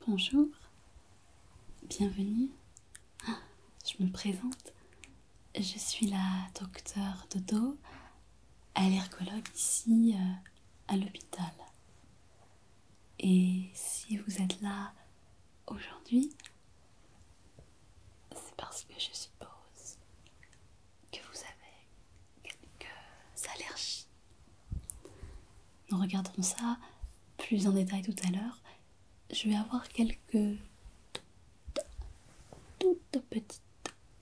Bonjour, bienvenue. Je me présente, je suis la docteure Dodo, allergologue ici à l'hôpital. Et si vous êtes là aujourd'hui, c'est parce que je suppose que vous avez quelques allergies. Nous regarderons ça plus en détail tout à l'heure. Je vais avoir quelques toutes petites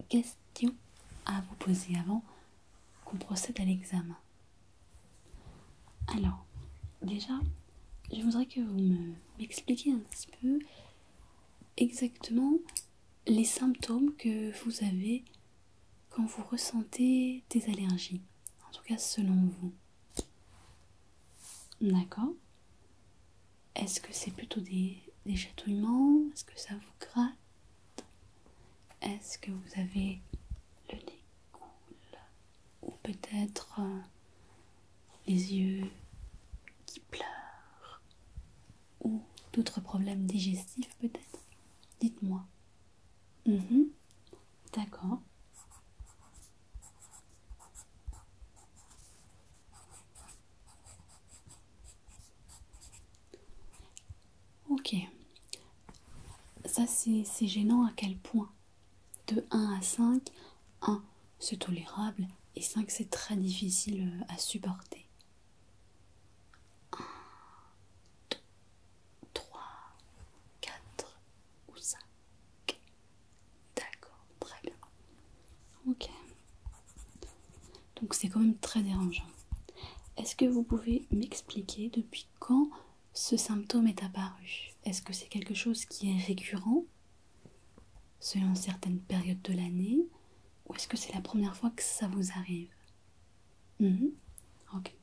questions à vous poser avant qu'on procède à l'examen. Alors, déjà, je voudrais que vous m'expliquiez un petit peu exactement les symptômes que vous avez quand vous ressentez des allergies, en tout cas selon vous. D'accord? Est-ce que c'est plutôt des chatouillements? Est-ce que ça vous gratte? Est-ce que vous avez le nez qui coule? Ou peut-être les yeux qui pleurent? Ou d'autres problèmes digestifs peut-être? Dites-moi. D'accord. Ok. Ça c'est gênant à quel point? De 1 à 5, 1 c'est tolérable et 5 c'est très difficile à supporter. 1, 2, 3, 4 ou 5. D'accord, très bien. Ok. Donc c'est quand même très dérangeant. Est-ce que vous pouvez m'expliquer depuis quand ce symptôme est apparu? Est-ce que c'est quelque chose qui est récurrent selon certaines périodes de l'année? Ou est-ce que c'est la première fois que ça vous arrive? Ok.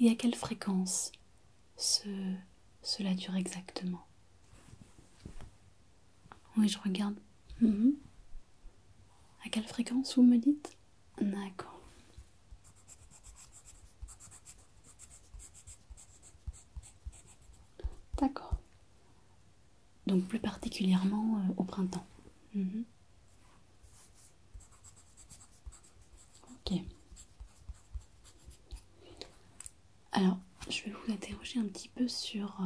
Et à quelle fréquence cela dure exactement? Oui, je regarde. À quelle fréquence vous me dites? D'accord. D'accord. Donc plus particulièrement au printemps. Ok. Alors, je vais vous interroger un petit peu sur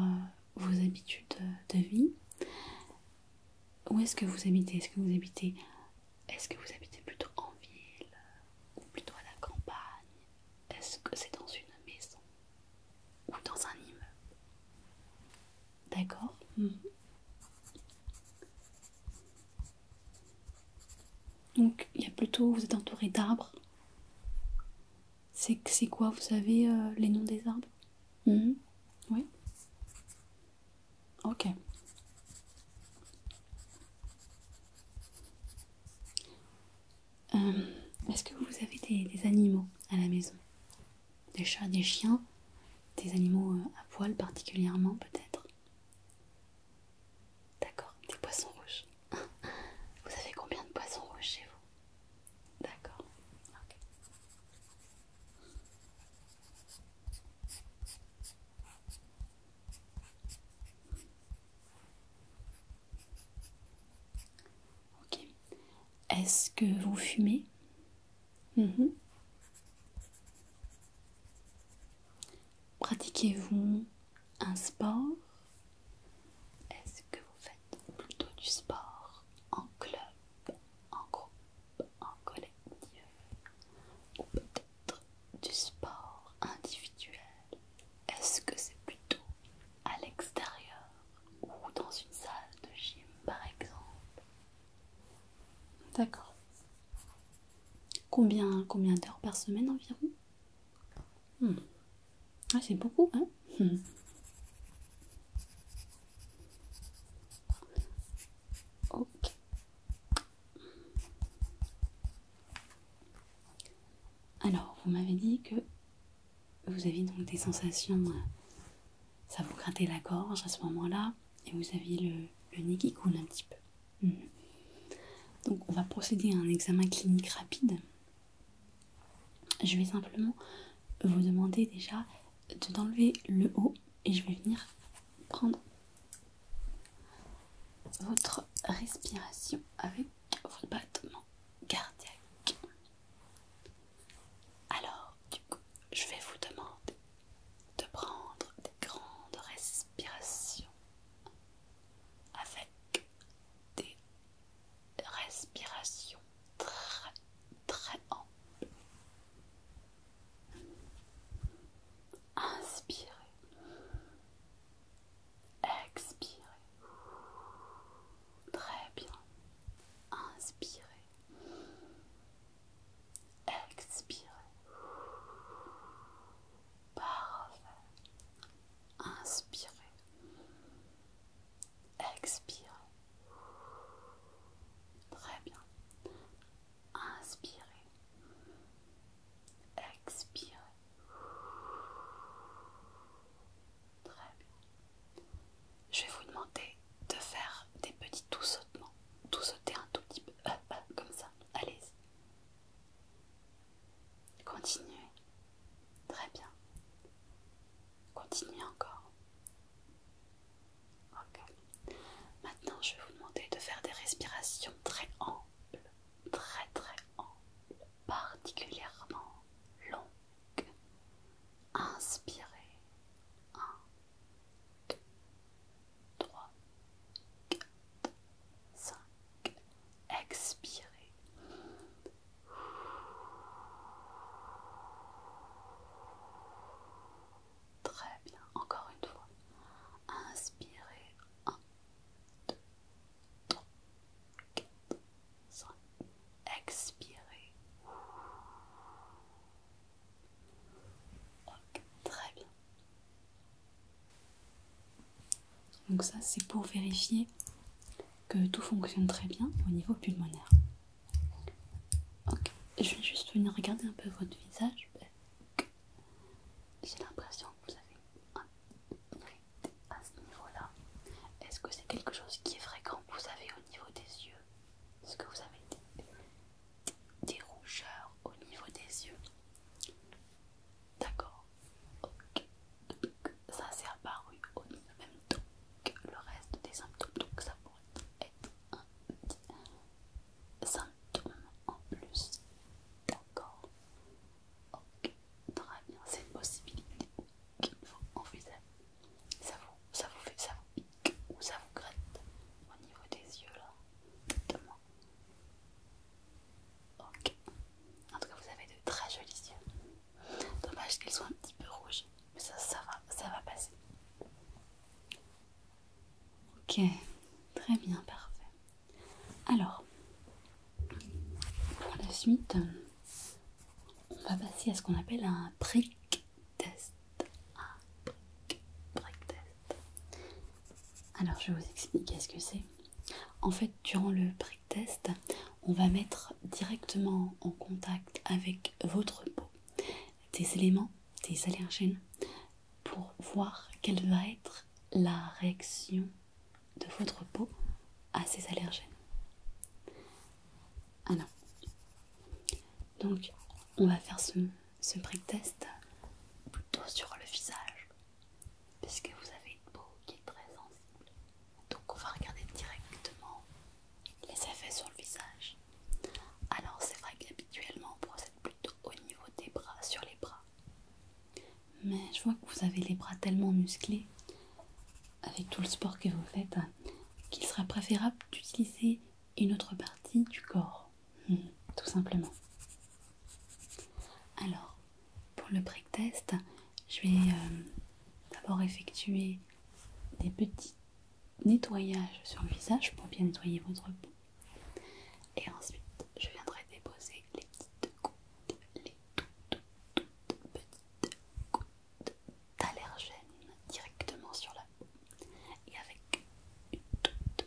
vos habitudes de vie. Où est-ce que vous habitez? Est-ce que vous habitez plutôt en ville ou plutôt à la campagne? Est-ce que c'est dans une maison ou dans un immeuble? D'accord. Donc, il y a plutôt, vous êtes entouré d'arbres. C'est quoi, vous savez les noms des arbres? Oui. Ok. Est-ce que vous avez des animaux à la maison? Des chats, des chiens, des animaux à poil particulièrement peut-être? D'accord, des poissons rouges. Vous avez combien de poissons rouges chez vous? D'accord. Ok. Ok. Est-ce que vous fumez? Pratiquez-vous un sport? Est-ce que vous faites plutôt du sport en club, en groupe, en collectif? Ou peut-être du sport individuel? Est-ce que c'est plutôt à l'extérieur ou dans une salle de gym par exemple? D'accord. Combien d'heures par semaine environ? Ah, c'est beaucoup, hein? Ok. Alors, vous m'avez dit que vous aviez donc des sensations, ça vous grattait la gorge à ce moment-là, et vous aviez le nez qui coule un petit peu. Donc, on va procéder à un examen clinique rapide. Je vais simplement vous demander déjà d'enlever le haut et je vais venir prendre votre respiration avec votre battement cardiaque. Alors, du coup, je vais vous demander de prendre des grandes respirations avec des respirations très très amples. Inspirez, expirez. Très bien. Inspirez, expirez. Parfait. Inspirez, expirez. Très bien. Inspirez, expirez. Très bien. Je vais vous demander de faire des petits tout sautements. Tout sauter un tout petit peu. Comme ça. Allez-y. Continuez. Très bien. Continuez encore. Ok. Maintenant, je vais vous demander de faire des respirations très amples. Très très amples. Particulièrement longues. Inspirez. 1, 2, 3, 4, 5. Expirez. Très bien. Encore une fois. Inspirez. 1, 2, 3, 4, 5. Expirez. Ok, très bien. Donc ça, c'est pour vérifier que tout fonctionne très bien au niveau pulmonaire. Ok, je vais juste venir regarder un peu votre visage. J'ai l'impression que vous avez un ride à ce niveau-là. Est-ce que c'est quelque chose qui est fréquent que vous avez au niveau des yeux? Est-ce que vous avez des rougeurs au niveau des yeux? D'accord. Ok. Donc, ça s'est apparu au même temps que le reste des symptômes. Donc ça pourrait être un petit symptôme en plus. D'accord. Ok. Très bien. C'est une possibilité qu'il faut envisager. Ça vous pique ou ça vous gratte au niveau des yeux là? Dites-moi. Ok. En tout cas, vous avez de très jolis yeux. Dommage qu'ils soient un petit peu rouges, mais ça va passer. Ok, très bien, parfait. Alors, pour la suite, on va passer à ce qu'on appelle un prick test. Un prick test. Alors, je vais vous expliquer ce que c'est. En fait, durant le prick test, on va mettre directement en contact avec votre peau des éléments, des allergènes, pour voir quelle va être la réaction de votre peau à ces allergènes. Alors, donc, on va faire ce prick test plutôt sur le visage, puisque vous avez une peau qui est très sensible. Donc, on va regarder directement les effets sur le visage. Alors, c'est vrai qu'habituellement, on procède plutôt au niveau des bras, sur les bras. Mais je vois que vous avez les bras tellement musclés, avec tout le sport que vous faites, qu'il sera préférable d'utiliser une autre partie du corps, tout simplement. Alors, pour le prick test, je vais d'abord effectuer des petits nettoyages sur le visage pour bien nettoyer votre peau. Et ensuite, je viendrai déposer les petites gouttes, les toutes petites gouttes d'allergènes directement sur la peau. Et avec une toute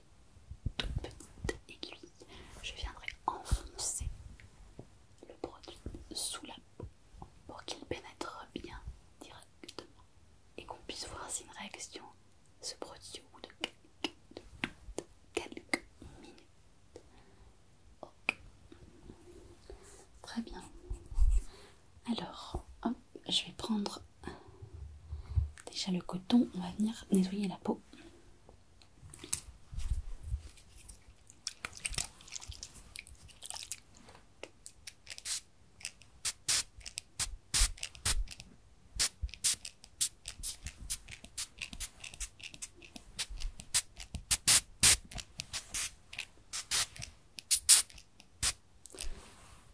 petite aiguille, je viendrai enfoncer le produit sous la peau pour qu'il pénètre bien directement et qu'on puisse voir si une réaction se produit au bout de quelques minutes. Ok. Très bien. Alors, hop, je vais prendre déjà le coton, on va venir nettoyer la peau.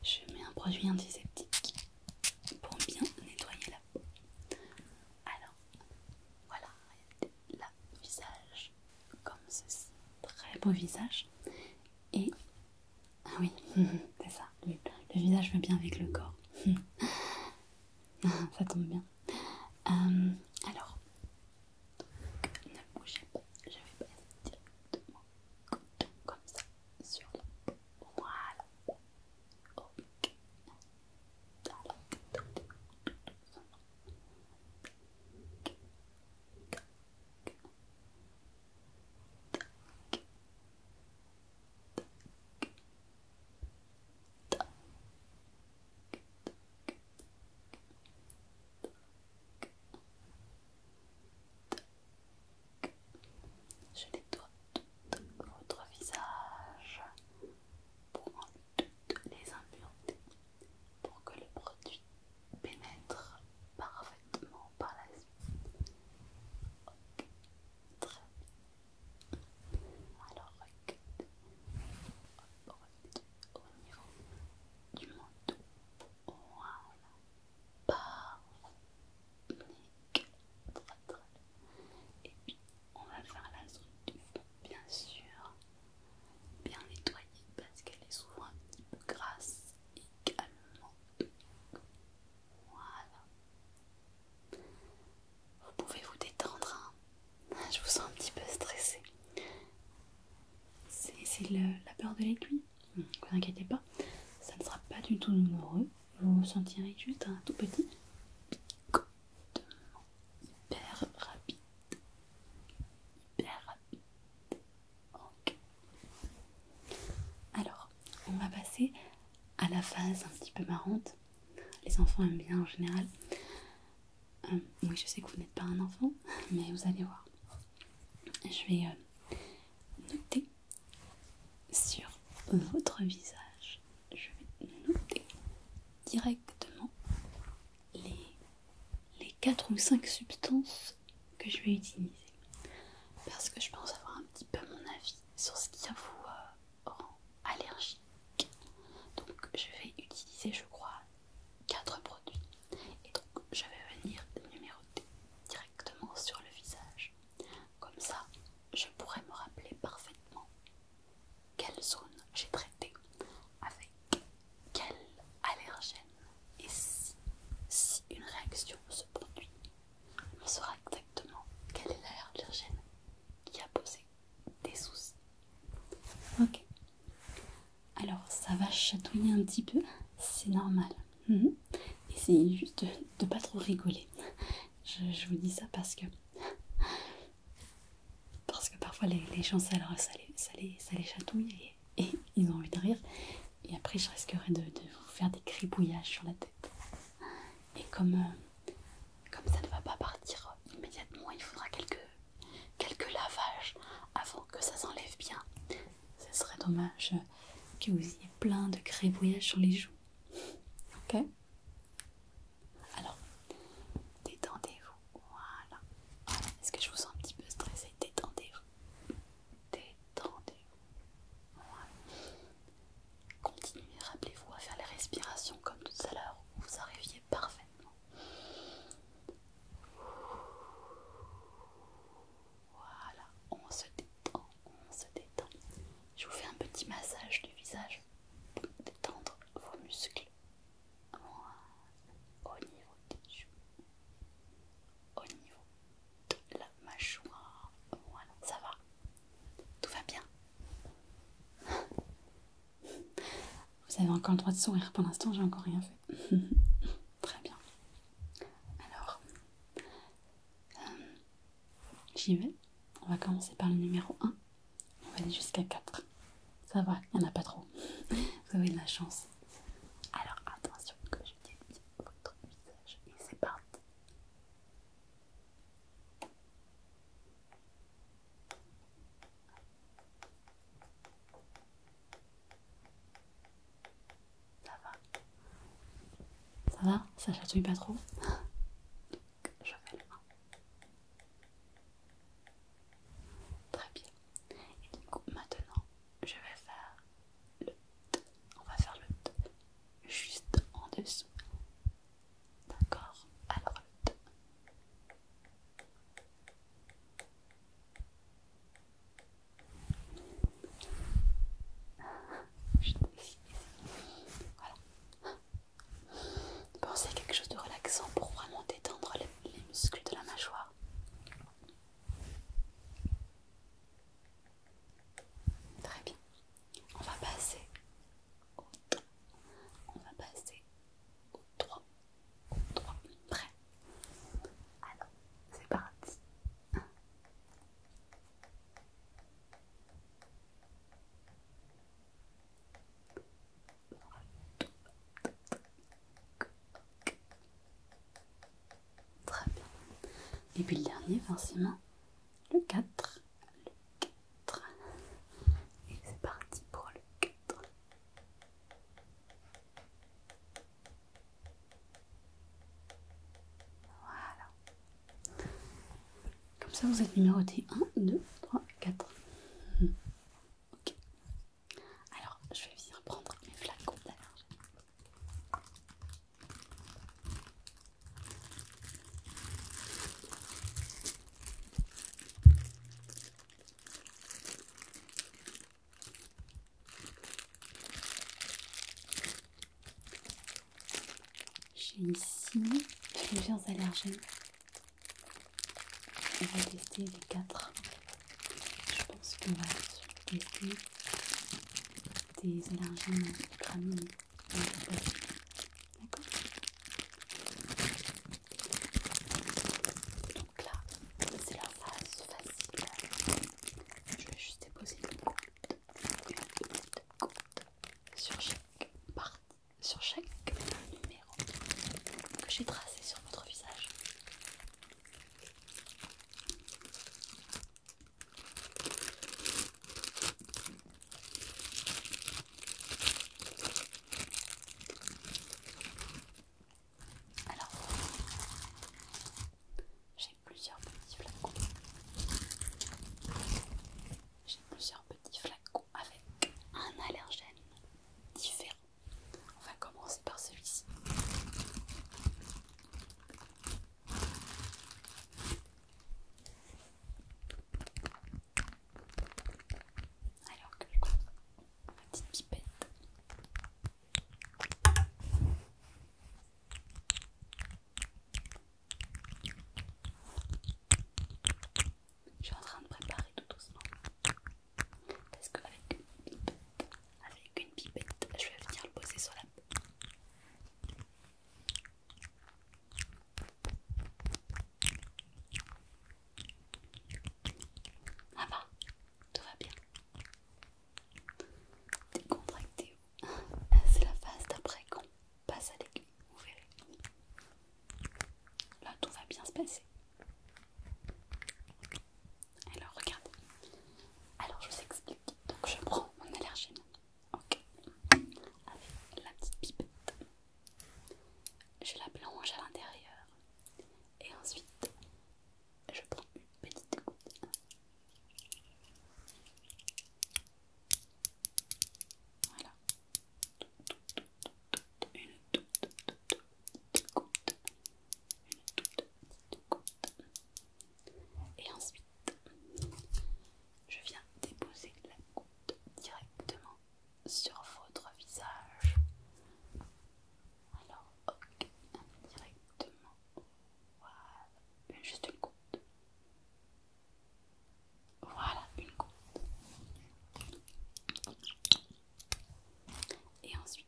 Je mets un produit antiseptique pour bien nettoyer la peau. Alors, voilà, là, visage comme ceci. Très beau visage. Et, ah oui, c'est ça, le visage va bien avec le corps. Ça tombe bien. Alors, ne bougez pas, je vais passer directement comme ça sur la peau. Voilà. Ok. Je nettoie tout votre visage pour enlever toutes les impuretés, pour que le produit pénètre parfaitement par la suite. Ok, très bien. Alors regardez, au niveau du menton, voilà, parfait, nickel, très très bien. Et puis on va faire la zone du front, bien sûr, bien nettoyée parce qu'elle est souvent un petit peu grasse également. Voilà. Vous pouvez vous détendre, hein. Je vous sens un petit peu stressée. C'est la peur de l'aiguille. Ne vous inquiétez pas, ça ne sera pas du tout douloureux. Vous sentirez juste un tout petit picotement hyper rapide. Hyper rapide. Ok. Alors, on va passer à la phase un petit peu marrante. Les enfants aiment bien en général. Oui, je sais que vous n'êtes pas un enfant, mais vous allez voir. Je vais noter sur votre visage. Je vais noter directement les 4 ou 5 substances que je vais utiliser. Parce que je pense avoir un petit peu mon avis sur ce qui vous rend allergique. Donc je vais utiliser, je crois, 4 produits. Et donc je vais venir numéroter directement sur le visage. Comme ça, je pourrais me rappeler parfaitement quelle zone j'ai traité avec quel allergène. Et si une réaction se produit, on saura exactement quel est l'allergène qui a posé des soucis. Ok. Alors ça va chatouiller un petit peu, c'est normal. Essayez juste de pas trop rigoler. Je vous dis ça parce que parfois les gens ça les chatouille et ils ont envie de rire. Et après je risquerais de vous faire des cribouillages sur la tête. Et comme ça ne va pas partir immédiatement, il faudra quelques lavages avant que ça s'enlève bien. Ce serait dommage que vous ayez plein de cribouillages sur les joues. Ok? Alors, détendez-vous. Voilà. Est-ce que je vous sens un petit peu stressé? Détendez-vous. Détendez-vous. Voilà. Continuez, rappelez-vous à faire les respirations comme tout à l'heure où vous arriviez parfaitement. Voilà, on se détend, on se détend. Je vous fais un petit massage du visage pour détendre vos muscles. Voilà. Au niveau des joues, au niveau de la mâchoire. Voilà, ça va. Tout va bien. Vous avez encore le droit de sourire. Pour l'instant, j'ai encore rien fait. Très bien. Alors, j'y vais. On va commencer par le numéro 1. On va aller jusqu'à 4. Ça va, il n'y en a pas trop. Vous avez de la chance. Alors, attention que je tienne bien votre visage. Et c'est parti. Ça chatouille pas trop. Je fais le 1. Très bien. Et du coup, maintenant, je vais faire le T. On va faire le T juste en dessous. D'accord? Alors le T. Juste ici. Voilà. Pensez à quelque chose de relaxant pour vraiment détendre les muscles de la mâchoire. Très bien. On va passer au 3. On va passer au 3. Au 3. Prêt? Alors, c'est parti. Très bien. Et puis le dernier, forcément, le 4. Le 4. Et c'est parti pour le 4. Voilà. Comme ça, vous êtes numéroté 1, 2, 3, 4. Ok. Alors, je vais venir prendre mes flacons d'allergène. J'ai ici plusieurs allergènes. On va tester les 4. Je pense qu'on va tester des allergènes crâniens. D'accord? Donc là, c'est la phase facile. Je vais juste déposer une petite goutte sur chaque partie, sur chaque numéro que j'ai tracé sur votre visage. Alors, j'ai plusieurs petits flacons. J'ai plusieurs petits flacons avec un allergène différent. On va commencer par celui-ci. Alors que je prends ma petite pipette. Je suis en train de préparer tout doucement. Parce qu'avec une pipette, je vais venir le poser sur la peau. Ça va, tout va bien. Décontractez-vous. C'est la phase d'après qu'on passe à l'aiguille, vous verrez. Là, tout va bien se passer. Alors, regardez. Alors, je vous explique. Donc, je prends mon allergène. Ok. Avec la petite pipette. Je la plonge à l'intérieur. Et ensuite, je prends une petite goutte. Voilà. Une toute petite goutte. Une toute petite goutte. Et ensuite, je viens déposer la goutte directement sur votre visage. Alors, ok, directement. Voilà, juste une goutte. Voilà, une goutte. Et ensuite,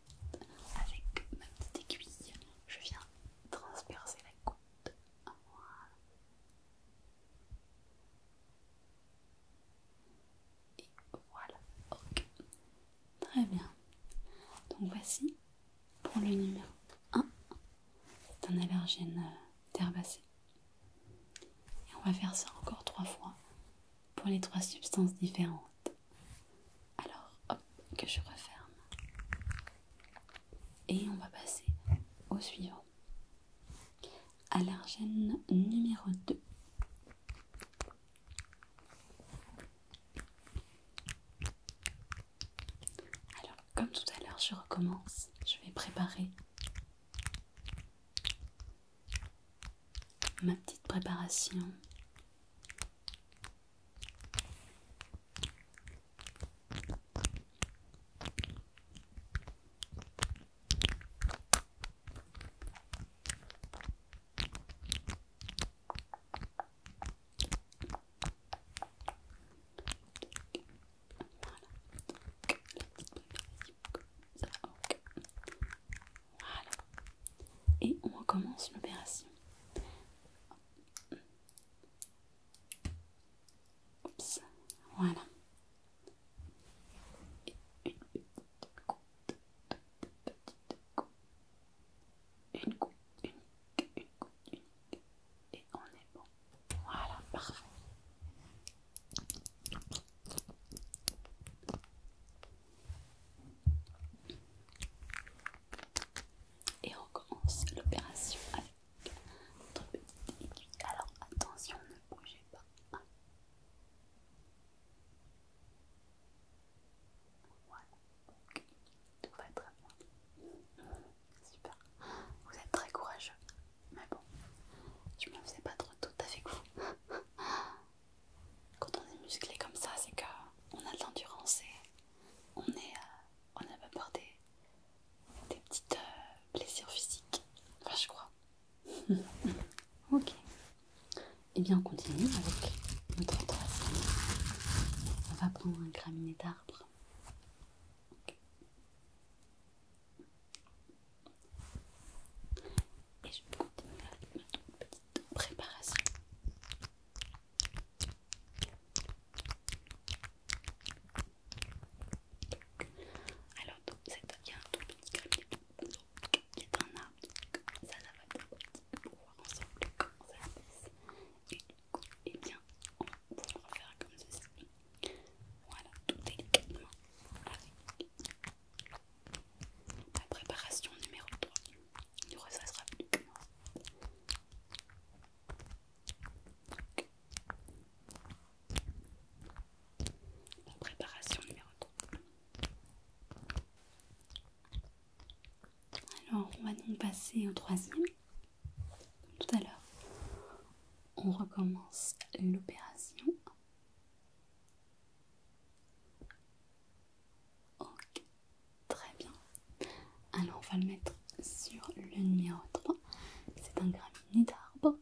avec ma petite aiguille, je viens transpercer la goutte. Voilà. Et voilà, ok. Très bien. Donc voici pour le numéro 1. C'est un allergène herbacé. Et on va faire ça encore 3 fois pour les 3 substances différentes. Alors, hop, que je referme. Et on va passer au suivant. allergène numéro 2. Alors, comme tout à l'heure, je recommence. Je vais préparer ma petite préparation. Et on recommence l'opération. Oups, voilà. Et une petite goutte, une goutte unique, et on est bon. Voilà, parfait. Et on commence l'opération avec notre petite aiguille. Alors attention, ne bougez pas. Voilà, ok, tout va très bien. Super, vous êtes très courageux. Mais bon, je me faisais pas trop de doute avec vous. Quand on est musclé comme ça, c'est qu'on a de l'endurance et on a pas peur des petites blessures physiques. Enfin, je crois. Ok. Et bien, on continue avec notre opération. On va prendre un graminé d'arbre. Okay. Et je continue avec ma toute petite préparation. Alors, donc, il y a un tout petit graminé qui est un arbre. Donc, ça va être petit pour voir ensemble comment ça se passe. Et du coup, eh bien, on va pouvoir faire comme ceci. Voilà, tout délicatement avec la préparation numéro 3. Du coup, ça sera plus que moi. La préparation numéro 3. Alors, on va donc passer au troisième. Comme tout à l'heure, on recommence l'opération. Ok, très bien. Alors, on va le mettre sur le numéro 3. C'est un graminé d'arbre.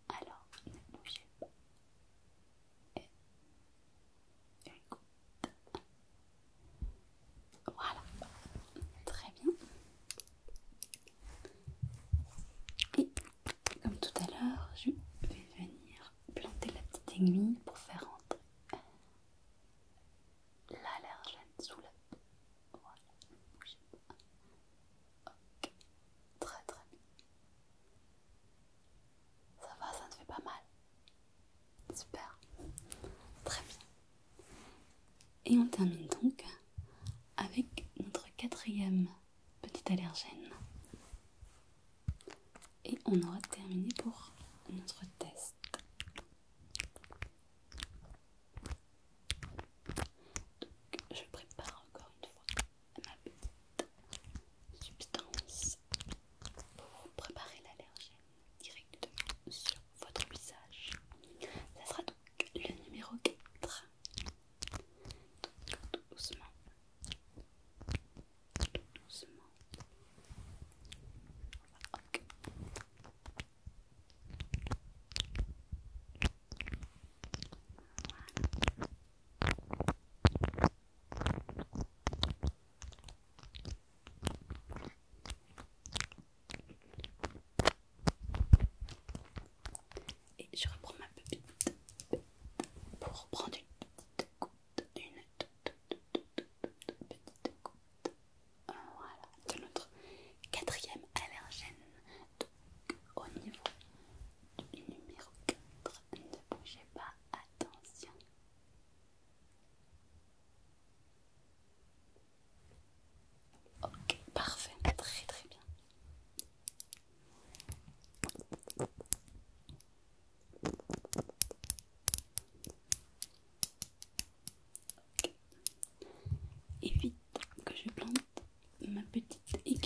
Alors, ne bougez pas. Et une goutte. Voilà, très bien. Et comme tout à l'heure, je vais venir planter la petite aiguille pour faire entrer l'allergène sous la peau. Voilà, ne bougez pas. Ok, très très bien. Ça va, ça ne fait pas mal. Super, très bien. Et on termine donc avec notre quatrième petit allergène. Et on aura terminé pour notre test. Donc je prépare encore une fois ma petite substance pour préparer l'allergène directement sur votre visage. Ça sera donc le numéro 4. Donc tout doucement. Tout doucement. Ok.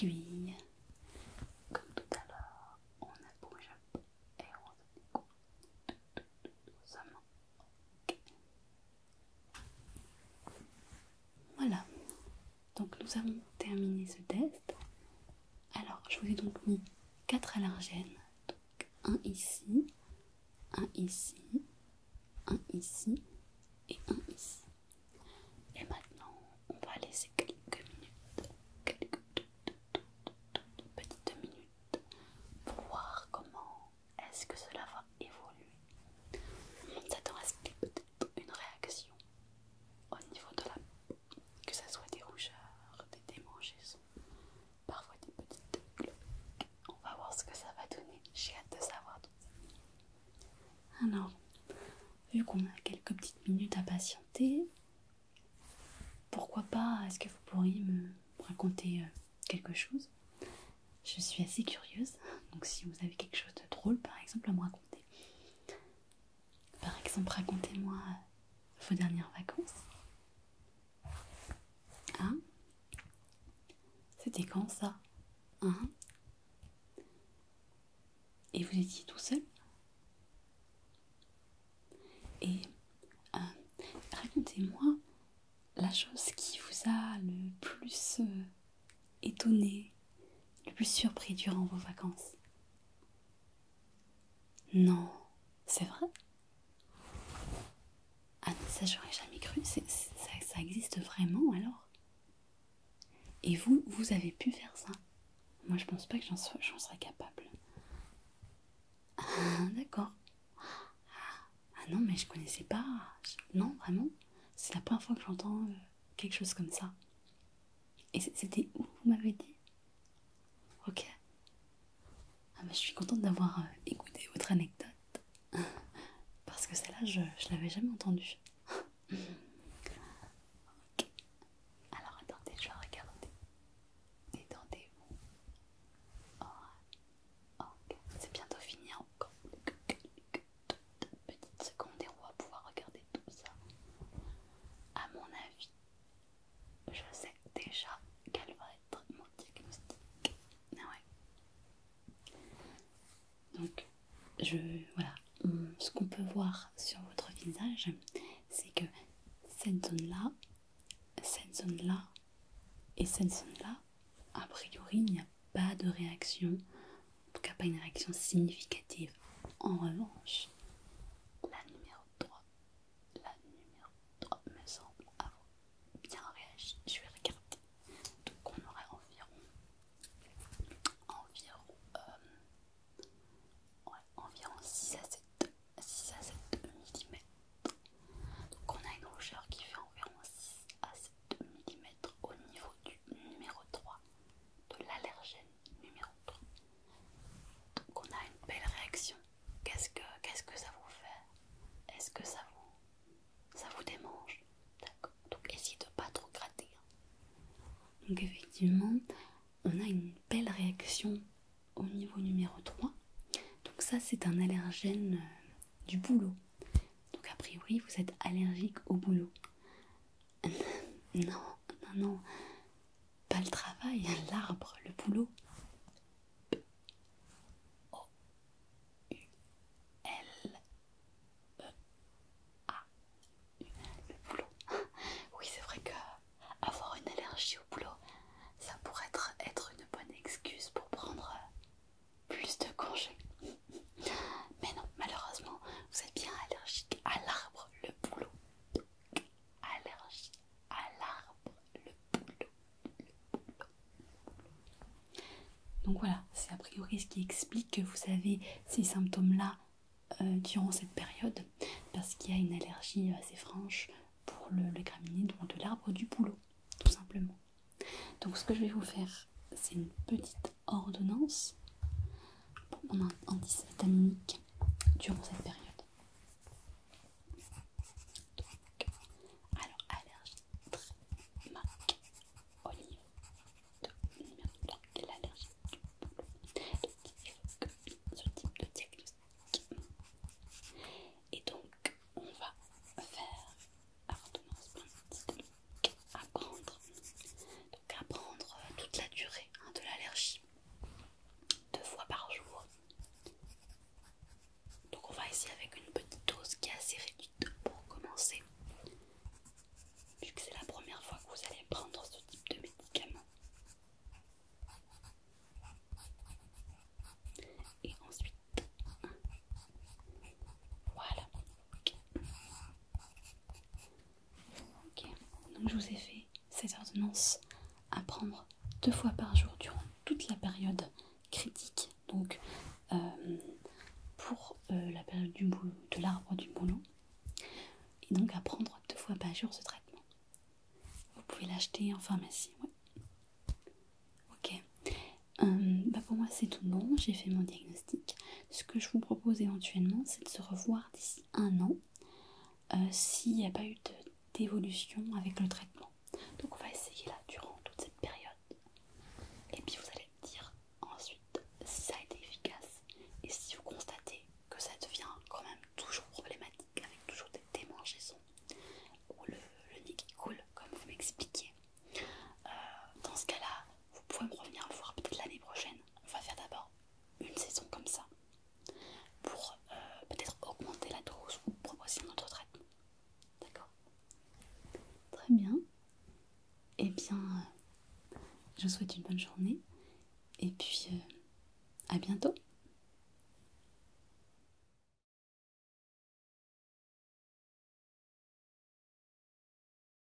aiguille. Comme tout à l'heure, on ne bouge pas et on se découvre doucement. Okay. Voilà, donc nous avons terminé ce test. Alors, je vous ai donc mis 4 allergènes. Donc, un ici, un ici, un ici et un ici. Et maintenant, on va laisser quelques minutes, quelques petites minutes pour voir comment est-ce que cela va évoluer. On s'attend à ce qu'il y ait peut-être une réaction au niveau de la peau, que ce soit des rougeurs, des démangeaisons, parfois des petites gloques. On va voir ce que ça va donner. J'ai hâte de savoir tout ça. Alors, vu qu'on a quelques petites minutes à patienter, pourquoi pas, est-ce que vous pourriez me raconter quelque chose? Je suis assez curieuse, donc si vous avez quelque chose de drôle par exemple à me raconter. Par exemple, racontez-moi vos dernières vacances. Hein? C'était quand ça? Hein? Et vous étiez tout seul? Et racontez-moi la chose qui vous a le plus étonné, le plus surpris durant vos vacances. Non, c'est vrai? Ah mais ça j'aurais jamais cru, ça existe vraiment alors? Et vous avez pu faire ça? Moi je pense pas que j'en serais capable. Ah d'accord. Ah non mais je connaissais pas. Non vraiment, c'est la première fois que j'entends quelque chose comme ça. Et c'était où vous m'avez dit? Ok. Ah bah je suis contente d'avoir écouté votre anecdote. Parce que celle-là je l'avais jamais entendue. Ok. Alors attendez, je vais regarder. Détendez-vous. Oh, ok. C'est bientôt fini encore. Petite seconde et on va pouvoir regarder tout ça. À mon avis, je sais déjà quel va être mon diagnostic. Ah ouais. Donc, voilà. Ce qu'on peut voir sur votre visage, c'est que cette zone-là et cette zone-là, a priori, il n'y a pas de réaction, en tout cas pas une réaction significative. En revanche, la numéro 3 me semble avoir bien réagi. Je vais regarder. Donc on aurait environ 6 à 7 mm. Donc on a une rougeur qui fait environ 6 à 7 mm au niveau du numéro 3, de l'allergène numéro 3. Donc on a une belle réaction. Qu'est-ce que ça vous fait? Est-ce que ça vous démange? D'accord. Donc essayez de pas trop gratter. Donc effectivement, on a une belle réaction au niveau numéro 3. Donc ça c'est un allergène du bouleau. Donc a priori vous êtes allergique au bouleau. Non, pas le travail, l'arbre, le bouleau. Le boulot. Oui, c'est vrai que avoir une allergie au boulot, ça pourrait être une bonne excuse pour prendre plus de congés. Mais non, malheureusement, vous êtes bien allergique à l'arbre, le boulot. Allergie à l'arbre, le boulot. Donc voilà, c'est a priori ce qui explique que vous avez ces symptômes-là durant cette période, parce qu'il y a une allergie assez franche pour le graminé, donc de l'arbre du bouleau, tout simplement. Donc ce que je vais vous faire, c'est une petite ordonnance pour mon antihistaminique durant cette période. Donc, alors allergie, marque, olive, numéro 3, l'allergie du bouleau. Donc ce type de diagnostic. Et donc on va faire ordonnance antihistaminique à prendre. Donc à prendre toute la durée de l'allergie. allez-y avec une petite dose qui est assez réduite pour commencer, puisque c'est la première fois que vous allez prendre ce type de médicament. Et ensuite, voilà. Ok. Donc je vous ai fait cette ordonnance à prendre 2 fois par jour durant toute la période critique. Donc pour la période de l'arbre du boulot. Et donc à prendre 2 fois par jour ce traitement. Vous pouvez l'acheter en pharmacie. Ouais. Ok. Pour moi c'est tout bon, j'ai fait mon diagnostic. Ce que je vous propose éventuellement, c'est de se revoir d'ici 1 an s'il n'y a pas eu d'évolution avec le traitement. Donc on va essayer là durant toute cette période. Et puis vous allez me dire ensuite si ça a été efficace et si vous constatez que ça devient quand même toujours problématique avec toujours des démangeaisons ou le nez qui coule comme vous m'expliquiez. Dans ce cas-là, vous pouvez me revenir me voir peut-être l'année prochaine. On va faire d'abord une saison comme ça pour peut-être augmenter la dose ou proposer un autre traitement. D'accord? Très bien. Eh bien, je vous souhaite une bonne journée et puis à bientôt.